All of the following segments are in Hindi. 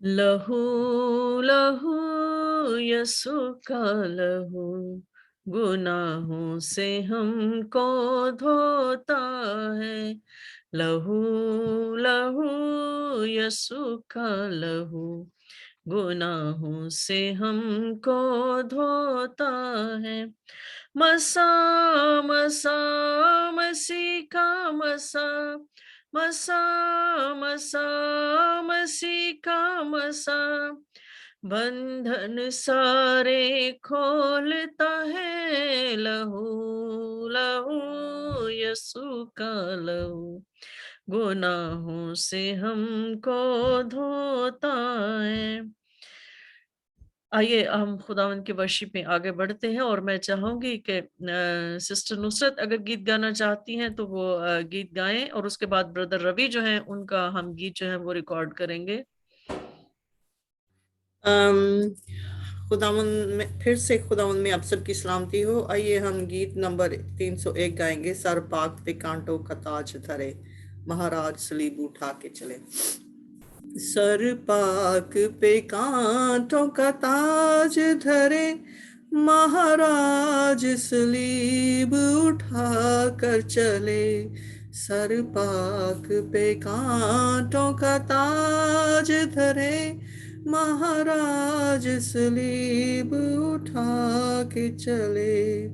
लहू लहू यसु का लहू गुनाहों से हमको धोता है। लहू लहू यसु का लहू गुनाहों से हमको धोता है। मसा मसा मसीह का मसा, मसा मसा मसीह का मसा बंधन सारे खोलता है। लहू लहू यसु का लहू गुनाहों से हमको धोता है। आइए हम खुदावंद के वर्शिप में आगे बढ़ते हैं, और मैं चाहूंगी कि सिस्टर नुसरत अगर गीत गाना चाहती हैं तो वो गीत गाएं, और उसके बाद ब्रदर रवि जो हैं उनका हम गीत जो है वो रिकॉर्ड करेंगे। खुदावंद में फिर से खुदावंद में आप सबकी सलामती हो। आइए हम गीत नंबर 301 गाएंगे। सर पाक पे कांटों का ताज धरे, महाराज सलीब उठा के चले। सर पाक पे कांटों का ताज धरे, महाराज सलीब उठा कर चले। सर पाक पे कांटों का ताज धरे, महाराज सलीब उठा के चले।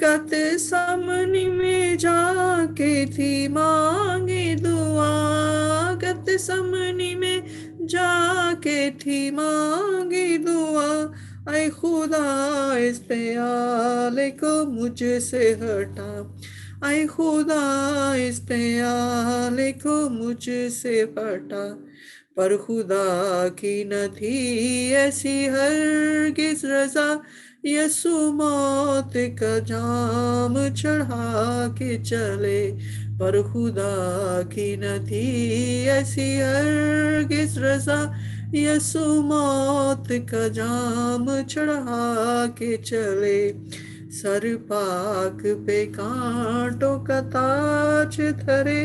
गत समनी में जाके थी मांगी दुआ, गत समनी में जाके थी मांगी दुआ। ऐ खुदा इस प्याले को मुझसे हटा, ऐ खुदा इस प्याले को मुझसे हटा। पर खुदा की न थी ऐसी हरगिज़ रज़ा, यसु मौत का जाम चढ़ा के चले। पर खुदा की न थी ऐसी हरगिज़ रज़ा, यसु मौत का जाम चढ़ा के चले। सर पाक पे कांटों का ताज धरे,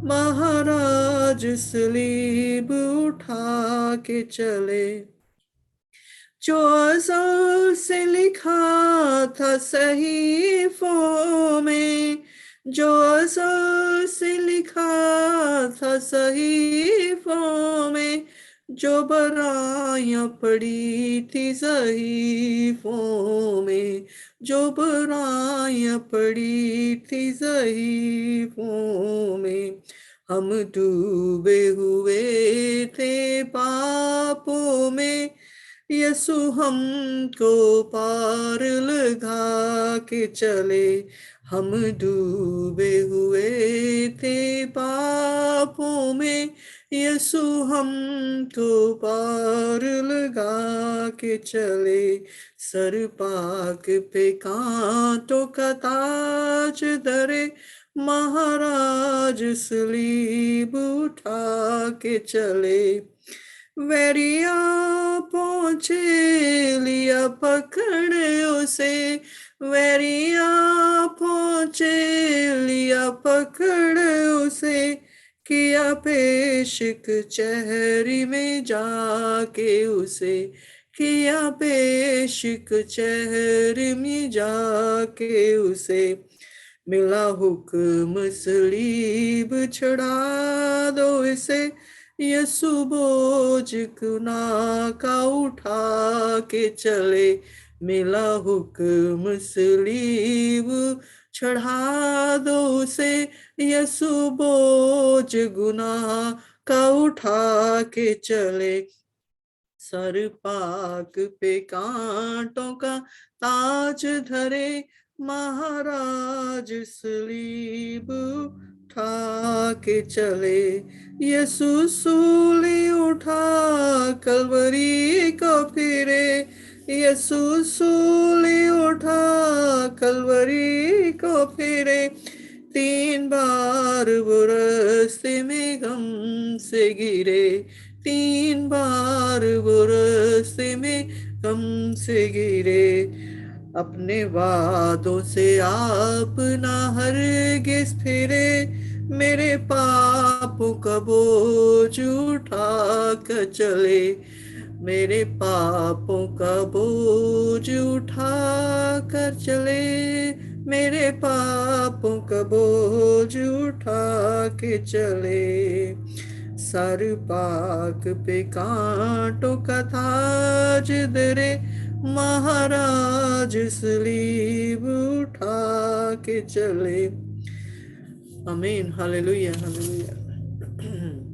महाराज सलीब उठा के चले। जो अज़ल से लिखा था सहीफों में, जो अज़ल से लिखा था सहीफों में, जो बराइयाँ पड़ी थी सहीफों में, जो बराइयाँ पड़ी थी सहीफों में। हम डूबे हुए थे पापों में, यसु हमको पार लगा के चले। हम डूबे हुए थे पापों में, यसु हमको पार लगा के चले। सर पाक पे कांटों का ताज धरे, महाराज सलीब उठा के चले। वैरिया पहुँचे लिया पकड़ उसे, वैरिया पहुँचे लिया पकड़ उसे। किया पेश कचहरी में जाके उसे, किया पेश कचहरी में जाके उसे। मिला हुक्म सलीब चढ़ा दो इसे, यसु बोझ गुनाह का उठा के चले। मिला हुक्म सलीब चढ़ा दो उसे, यसु बोझ गुनाह का उठा के चले। सर पाक पे कांटों का ताज धरे, महाराज सलीब उठा के चले। यसु सूली उठा कलवरी को फिरे, यसु सूली उठा कलवरी को फिरे। 3 बार वो रास्ते में गम से गिरे, 3 बार वो रास्ते में गम से गिरे। अपने वादों से आप ना हरगिज़ फिरे, मेरे पाप पापों का बोझ उठा कर चले, मेरे पापों का बोझ उठा कर चले, मेरे पापों का बोझ उठा के चले। सर पाक पे कांटों का ताज धरे, महाराज सलीब उठा के चले। आमीन, हालेलुया हालेलुया।